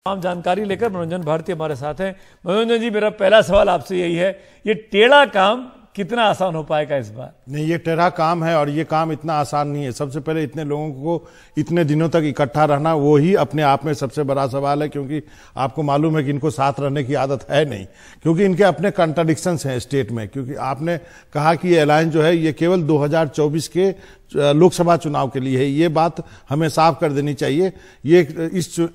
तमाम जानकारी लेकर मनोरंजन भारती हमारे साथ हैं। मनोरंजन जी, मेरा पहला सवाल आपसे यही है, ये टेढ़ा काम कितना आसान हो पाएगा इस बार? नहीं, ये टेढ़ा काम है और ये काम इतना आसान नहीं है। सबसे पहले इतने लोगों को इतने दिनों तक इकट्ठा रहना वो ही अपने आप में सबसे बड़ा सवाल है, क्योंकि आपको मालूम है कि इनको साथ रहने की आदत है नहीं, क्योंकि इनके अपने कॉन्ट्राडिक्शंस हैं स्टेट में। क्योंकि आपने कहा कि ये अलायंस जो है ये केवल 2024 के लोकसभा चुनाव के लिए है, ये बात हमें साफ कर देनी चाहिए। ये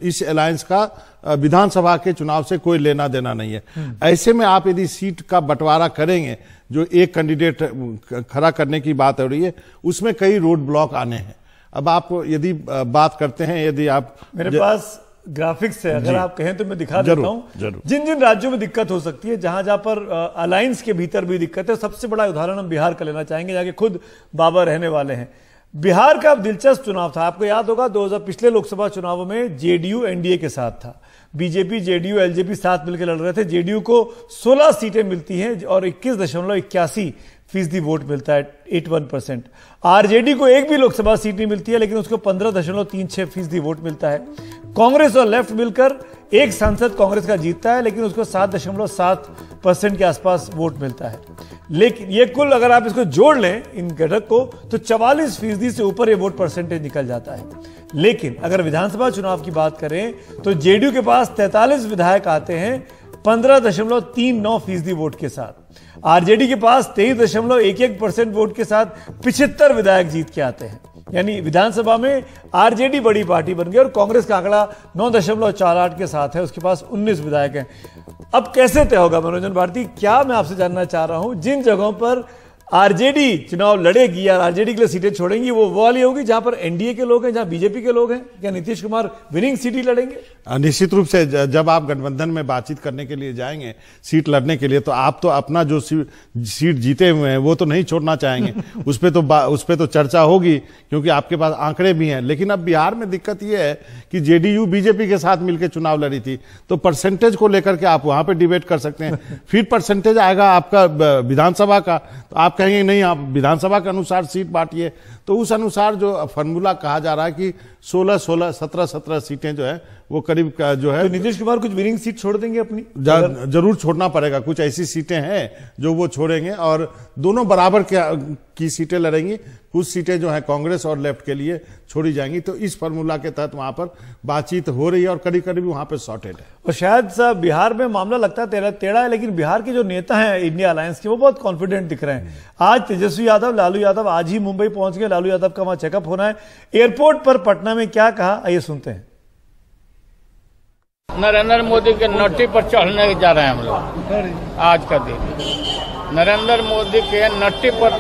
इस अलायंस का विधानसभा के चुनाव से कोई लेना देना नहीं है। ऐसे में आप यदि सीट का बंटवारा करेंगे, जो एक कैंडिडेट खड़ा करने की बात हो रही है, उसमें कई रोड ब्लॉक आने हैं। अब आप यदि बात करते हैं, यदि आप मेरे पास ग्राफिक्स है, अगर आप कहें तो मैं दिखा देता हूं जिन जिन राज्यों में दिक्कत हो सकती है, जहां जहां पर अलायंस के भीतर भी दिक्कत है। सबसे बड़ा उदाहरण हम बिहार का लेना चाहेंगे, जहां खुद बाबा रहने वाले हैं। बिहार का दिलचस्प चुनाव था, आपको याद होगा 2000 पिछले लोकसभा चुनावों में जेडीयू एनडीए के साथ था, बीजेपी जेडीयू एलजेपी साथ मिलकर लड़ रहे थे। जेडीयू को 16 सीटें मिलती हैं और 21.81% वोट मिलता है, 81%। आरजेडी को एक भी लोकसभा सीट नहीं मिलती है, लेकिन उसको 15.36% वोट मिलता है। कांग्रेस और लेफ्ट मिलकर एक सांसद कांग्रेस का जीतता है, लेकिन उसको 7.7% के आसपास वोट मिलता है। लेकिन ये कुल अगर आप इसको जोड़ लें इन घटक को, तो 44% से ऊपर ये वोट परसेंटेज निकल जाता है। लेकिन अगर विधानसभा चुनाव की बात करें तो जेडीयू के पास 43 विधायक आते हैं 15.39% वोट के साथ। आरजेडी के पास 23.11% वोट के साथ 75 विधायक जीत के आते हैं। यानी विधानसभा में आरजेडी बड़ी पार्टी बन गई और कांग्रेस का आंकड़ा 9.48 के साथ है, उसके पास 19 विधायक हैं। अब कैसे तय होगा मनोरंजन भारती? क्या मैं आपसे जानना चाह रहा हूं, जिन जगहों पर आरजेडी चुनाव लड़ेगी या आरजेडी के लिए सीटें छोड़ेंगी, वो वाली होगी जहां पर एनडीए के लोग हैं, जहां बीजेपी के लोग हैं? क्या नीतीश कुमार विनिंग सीट ही लड़ेंगे? निश्चित रूप से जब आप गठबंधन में बातचीत करने के लिए जाएंगे सीट लड़ने के लिए, तो आप तो अपना जो सीट जीते हुए हैं वो तो नहीं छोड़ना चाहेंगे। उस पे तो चर्चा होगी, क्योंकि आपके पास आंकड़े भी हैं। लेकिन अब बिहार में दिक्कत यह है कि जेडीयू बीजेपी के साथ मिलकर चुनाव लड़ी थी, तो परसेंटेज को लेकर के आप वहां पर डिबेट कर सकते हैं। फिर परसेंटेज आएगा आपका विधानसभा का, तो आप कहेंगे नहीं, आप विधानसभा के अनुसार सीट बांटिए। तो उस अनुसार जो फॉर्मूला कहा जा रहा है कि 16-16, 17-17 सीटें जो है वो करीब जो है, तो नीतीश कुमार कुछ विनिंग सीट छोड़ देंगे अपनी? जरूर छोड़ना पड़ेगा। कुछ ऐसी सीटें हैं जो वो छोड़ेंगे और दोनों बराबर की सीटें लड़ेंगी। कुछ सीटें जो है कांग्रेस और लेफ्ट के लिए छोड़ी जाएंगी। तो इस फॉर्मूला के तहत वहां पर बातचीत हो रही है और करीब करीब वहां पर सॉर्टेड है। और शायद साहब बिहार में मामला लगता है टेढ़ा है, लेकिन बिहार के जो नेता हैं इंडिया अलायंस के, वो बहुत कॉन्फिडेंट दिख रहे हैं। आज तेजस्वी यादव, लालू यादव आज ही मुंबई पहुंच गए, लालू यादव का वहां चेकअप होना है। एयरपोर्ट पर पटना में क्या कहा, आइए सुनते हैं। नरेंद्र मोदी के नट्टी पर चढ़ने जा रहे हैं हम लोग। आज का दिन नरेंद्र मोदी के नट्टी पर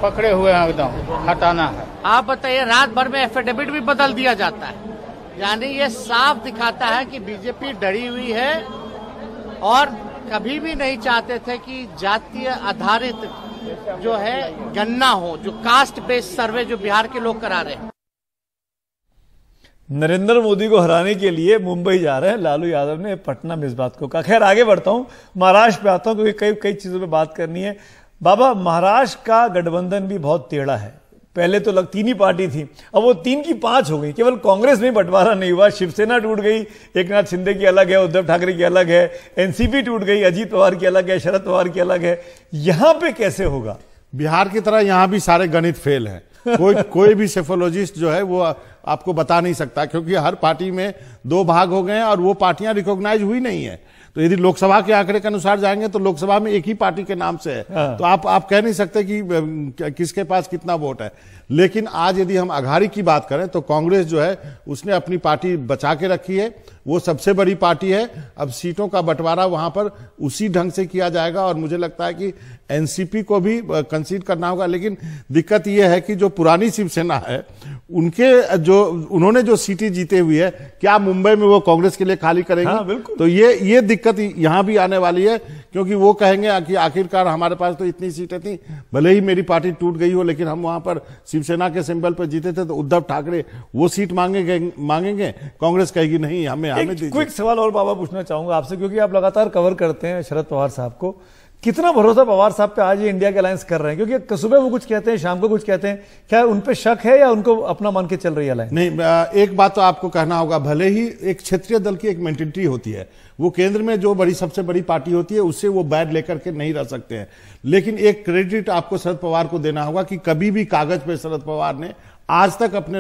पकड़े हुए हैं, एकदम हटाना है। आप बताइए, रात भर में एफिडेविट भी बदल दिया जाता है। यानी ये साफ दिखाता है कि बीजेपी डरी हुई है और कभी भी नहीं चाहते थे कि जातीय आधारित जो है गणना हो, जो कास्ट बेस्ड सर्वे जो बिहार के लोग करा रहे हैं। नरेंद्र मोदी को हराने के लिए मुंबई जा रहे हैं लालू यादव ने पटना में इस बात को कहा। खैर आगे बढ़ता हूं, महाराष्ट्र पे आता हूं, क्योंकि कई चीजों पे बात करनी है। बाबा, महाराष्ट्र का गठबंधन भी बहुत टेढ़ा है। पहले तो 3 ही पार्टी थी, अब वो 3 की 5 हो गई। केवल कांग्रेस में बंटवारा नहीं हुआ, शिवसेना टूट गई, एकनाथ शिंदे की अलग है, उद्धव ठाकरे की अलग है, एनसीपी टूट गई, अजीत पवार की अलग है, शरद पवार की अलग है। यहां पे कैसे होगा? बिहार की तरह यहां भी सारे गणित फेल हैं। कोई भी सेफोलॉजिस्ट जो है वो आपको बता नहीं सकता, क्योंकि हर पार्टी में 2 भाग हो गए हैं और वो पार्टियां रिकॉग्नाइज हुई नहीं है। तो यदि लोकसभा के आंकड़े के अनुसार जाएंगे तो लोकसभा में एक ही पार्टी के नाम से है। तो आप कह नहीं सकते कि किसके पास कितना वोट है। लेकिन आज यदि हम अघाड़ी की बात करें तो कांग्रेस जो है उसने अपनी पार्टी बचा के रखी है, वो सबसे बड़ी पार्टी है। अब सीटों का बंटवारा वहां पर उसी ढंग से किया जाएगा और मुझे लगता है कि एनसीपी को भी कंसीड करना होगा। लेकिन दिक्कत यह है कि जो पुरानी शिवसेना है उन्होंने जो सीटें जीते हुई है, क्या मुंबई में वो कांग्रेस के लिए खाली करेंगे? हाँ, बिल्कुल। तो ये दिक्कत यहां भी आने वाली है, क्योंकि वो कहेंगे कि आखिरकार हमारे पास तो इतनी सीटें थी, भले ही मेरी पार्टी टूट गई हो, लेकिन हम वहां पर शिवसेना के सिंबल पर जीते थे। तो उद्धव ठाकरे वो सीट मांगेंगे, कांग्रेस कहेगी नहीं, हमें क्विक सवाल और बाबा पूछना चाहूंगा आपसे, क्योंकि आप लगातार कवर करते हैं शरद पवार साहब को। कितना भरोसा पवार साहब पे आज ये इंडिया के अलायंस कर रहे हैं? क्योंकि सुबह वो कुछ कहते हैं, शाम को कुछ कहते हैं, क्या उन पे शक है या उनको अपना मान के चल रही है अलायंस? नहीं, एक बात तो आपको कहना होगा, भले ही एक क्षेत्रीय दल की एक मेंटेलिटी होती है, वो केंद्र में जो सबसे बड़ी पार्टी होती है उससे वो बैड लेकर के नहीं रह सकते हैं, लेकिन एक क्रेडिट आपको शरद पवार को देना होगा कि कभी भी कागज पे शरद पवार ने आज तक अपने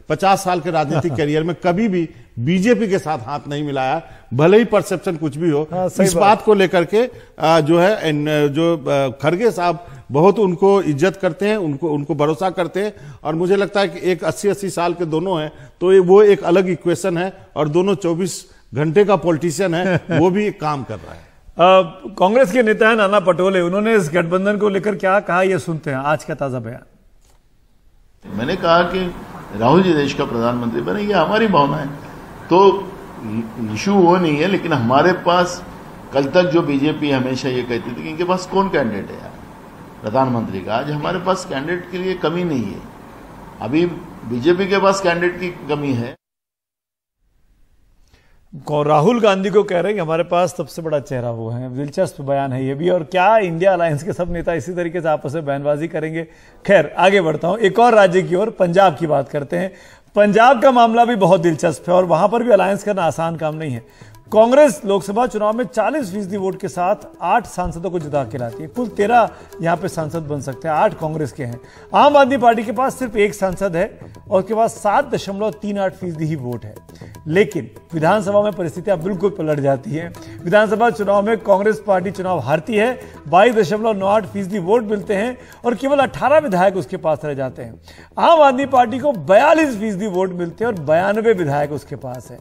50 साल के राजनीतिक करियर में कभी भी बीजेपी के साथ हाथ नहीं मिलाया, भले ही परसेप्शन कुछ भी हो। इस बात को लेकर के जो है जो खड़गे साहब बहुत उनको इज्जत करते हैं, उनको भरोसा करते हैं, और मुझे लगता है कि एक 80-80 साल के दोनों हैं तो वो एक अलग इक्वेशन है, और दोनों 24 घंटे का पॉलिटिशियन है, वो भी काम कर रहा है। कांग्रेस के नेता है नाना पटोले, उन्होंने इस गठबंधन को लेकर क्या कहा, ये सुनते हैं आज का ताजा बयान। मैंने कहा कि राहुल जी देश का प्रधानमंत्री बने, ये हमारी भावना है, तो इशू वो नहीं है, लेकिन हमारे पास कल तक जो बीजेपी हमेशा ये कहती थी कि इनके पास कौन कैंडिडेट है यार प्रधानमंत्री का, आज हमारे पास कैंडिडेट के लिए कमी नहीं है, अभी बीजेपी के पास कैंडिडेट की कमी है। राहुल गांधी को कह रहे हैं कि हमारे पास सबसे बड़ा चेहरा वो है। दिलचस्प बयान है ये भी। और क्या इंडिया अलायंस के सब नेता इसी तरीके से आपस में बयानबाजी करेंगे? खैर आगे बढ़ता हूं, एक और राज्य की ओर, पंजाब की बात करते हैं। पंजाब का मामला भी बहुत दिलचस्प है और वहां पर भी अलायंस करना आसान काम नहीं है। कांग्रेस लोकसभा चुनाव में 40% वोट के साथ 8 सांसदों को जिता के लाती है। कुल 13 यहां पे सांसद बन सकते हैं, 8 कांग्रेस के हैं। आम आदमी पार्टी के पास सिर्फ 1 सांसद है और उसके पास 7.38% ही वोट है। लेकिन विधानसभा में परिस्थितियां बिल्कुल पलट जाती हैं। विधानसभा चुनाव में कांग्रेस पार्टी चुनाव हारती है, 22.98% वोट मिलते हैं और केवल 18 विधायक उसके पास रह जाते हैं। आम आदमी पार्टी को 42% वोट मिलते हैं और 92 विधायक उसके पास है।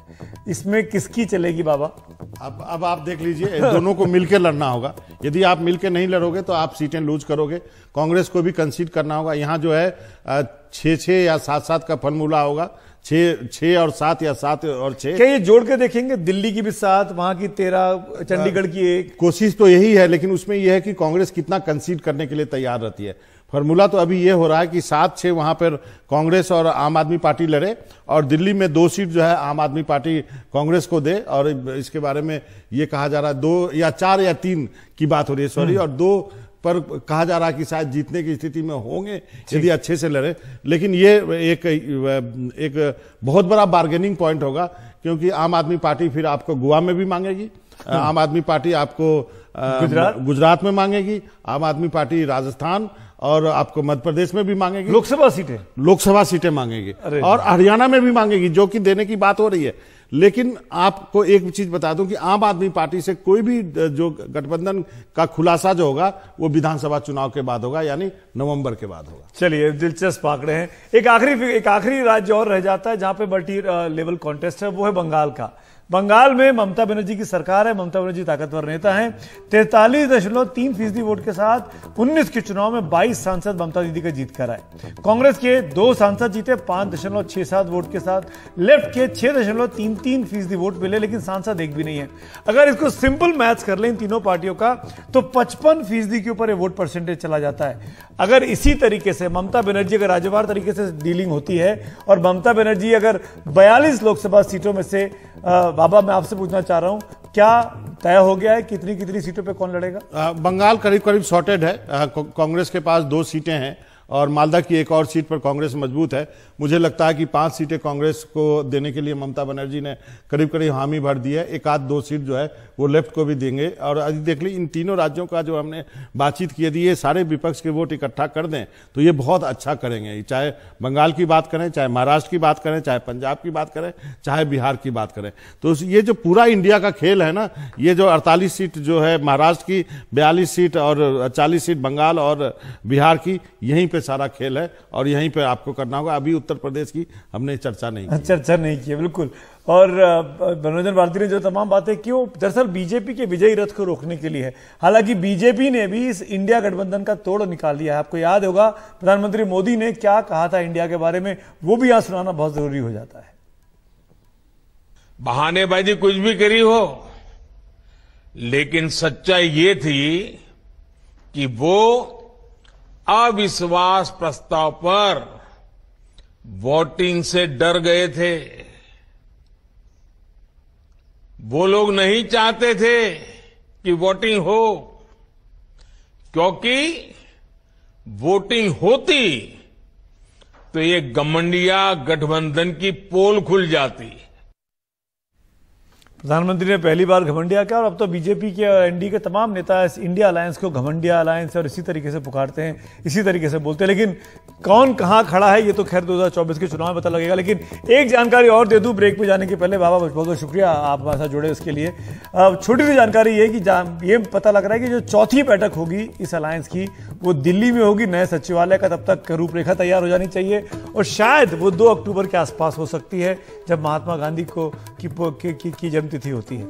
इसमें किसकी चलेगी बाबा? अब आप देख लीजिए, दोनों को मिलकर लड़ना होगा। यदि आप मिलकर नहीं लड़ोगे तो आप सीटें लूज करोगे। कांग्रेस को भी कंसीड करना होगा। यहां जो है 6-6 या 7-7 का फॉर्मूला होगा, 6 और 7 या 7 और 6। क्या ये जोड़ के देखेंगे? दिल्ली की भी 7, वहां की 13, चंडीगढ़ की 1। कोशिश तो यही है, लेकिन उसमें यह है कि कांग्रेस कितना कंसीड करने के लिए तैयार रहती है। फॉर्मूला तो अभी ये हो रहा है कि 7-6 वहां पर कांग्रेस और आम आदमी पार्टी लड़े और दिल्ली में 2 सीट जो है आम आदमी पार्टी कांग्रेस को दे। और इसके बारे में ये कहा जा रहा है 2 या 4 या 3 की बात हो रही है, सॉरी, और 2 पर कहा जा रहा है कि शायद जीतने की स्थिति में होंगे यदि अच्छे से लड़े। लेकिन ये एक बहुत बड़ा बार्गेनिंग पॉइंट होगा, क्योंकि आम आदमी पार्टी फिर आपको गोवा में भी मांगेगी, आम आदमी पार्टी आपको गुजरात में मांगेगी, आम आदमी पार्टी राजस्थान और आपको मध्य प्रदेश में भी मांगेगी, लोकसभा सीटें मांगेगी, और हरियाणा में भी मांगेगी, जो कि देने की बात हो रही है। लेकिन आपको एक चीज बता दूं कि आम आदमी पार्टी से कोई भी जो गठबंधन का खुलासा जो होगा वो विधानसभा चुनाव के बाद होगा, यानी नवंबर के बाद होगा। चलिए, दिलचस्प आंकड़े हैं। एक आखिरी राज्य और रह जाता है जहां पे मल्टी लेवल कॉन्टेस्ट है, वो है बंगाल का। बंगाल में ममता बनर्जी की सरकार है। ममता बनर्जी ताकतवर नेता हैं। 43.3% वोट के साथ 19 के चुनाव में 22 सांसद ममता दीदी का जीत कर आए। कांग्रेस के 2 सांसद जीते 5.67 वोट के साथ। लेफ्ट के 6.33% वोट मिले, लेकिन सांसद एक भी नहीं है। अगर इसको सिंपल मैथ्स कर लें इन तीनों पार्टियों का, तो 55% के ऊपर ये वोट परसेंटेज चला जाता है। अगर इसी तरीके से ममता बनर्जी अगर राज्यवार तरीके से डीलिंग होती है और ममता बनर्जी अगर 42 लोकसभा सीटों में से, बाबा मैं आपसे पूछना चाह रहा हूं, क्या तय हो गया है कितनी सीटों पे कौन लड़ेगा? बंगाल करीब सॉर्टेड है। कांग्रेस के पास 2 सीटें हैं और मालदा की एक और सीट पर कांग्रेस मजबूत है। मुझे लगता है कि 5 सीटें कांग्रेस को देने के लिए ममता बनर्जी ने करीब हामी भर दी है। 1-2 सीट जो है वो लेफ्ट को भी देंगे। और अभी देख ली इन तीनों राज्यों का जो हमने बातचीत की, यदि ये सारे विपक्ष के वोट इकट्ठा कर दें तो ये बहुत अच्छा करेंगे। चाहे बंगाल की बात करें, चाहे महाराष्ट्र की बात करें, चाहे पंजाब की बात करें, चाहे बिहार की बात करें, तो ये जो पूरा इंडिया का खेल है ना, ये जो 48 सीट जो है महाराष्ट्र की, 42 सीट और 40 सीट बंगाल और बिहार की, यहीं पे सारा खेल है और यहीं पे आपको करना होगा। अभी उत्तर प्रदेश की हमने चर्चा नहीं की। बिल्कुल। और मनोरंजन भारती ने जो तमाम बातें की वो दरअसल बीजेपी के विजयी रथ को रोकने के लिए है। हालांकि बीजेपी ने भी इस इंडिया गठबंधन का तोड़ निकाल लिया है। आपको याद होगा प्रधानमंत्री मोदी ने क्या कहा था इंडिया के बारे में, वो भी यहां सुनाना बहुत जरूरी हो जाता है। बहानेबाजी कुछ भी करी हो, लेकिन सच्चाई ये थी कि वो अविश्वास प्रस्ताव पर वोटिंग से डर गए थे। वो लोग नहीं चाहते थे कि वोटिंग हो। क्योंकि वोटिंग होती तो ये घमंडिया गठबंधन की पोल खुल जाती। प्रधानमंत्री ने पहली बार घमंडिया किया और अब तो बीजेपी के और एनडीए के तमाम नेता इस इंडिया अलायंस को घमंडिया अलायंस और इसी तरीके से पुकारते हैं, इसी तरीके से बोलते हैं। लेकिन कौन कहां खड़ा है ये तो खैर 2024 के चुनाव में पता लगेगा। लेकिन एक जानकारी और दे दूं ब्रेक पे जाने के पहले। बाबा बहुत बहुत शुक्रिया आप हमारे साथ जुड़े उसके लिए। छोटी सी जानकारी ये कि ये पता लग रहा है कि जो चौथी बैठक होगी इस अलायंस की वो दिल्ली में होगी, नए सचिवालय का तब तक रूपरेखा तैयार हो जानी चाहिए और शायद वो 2 अक्टूबर के आसपास हो सकती है जब महात्मा गांधी की जन्मतिथि होती है।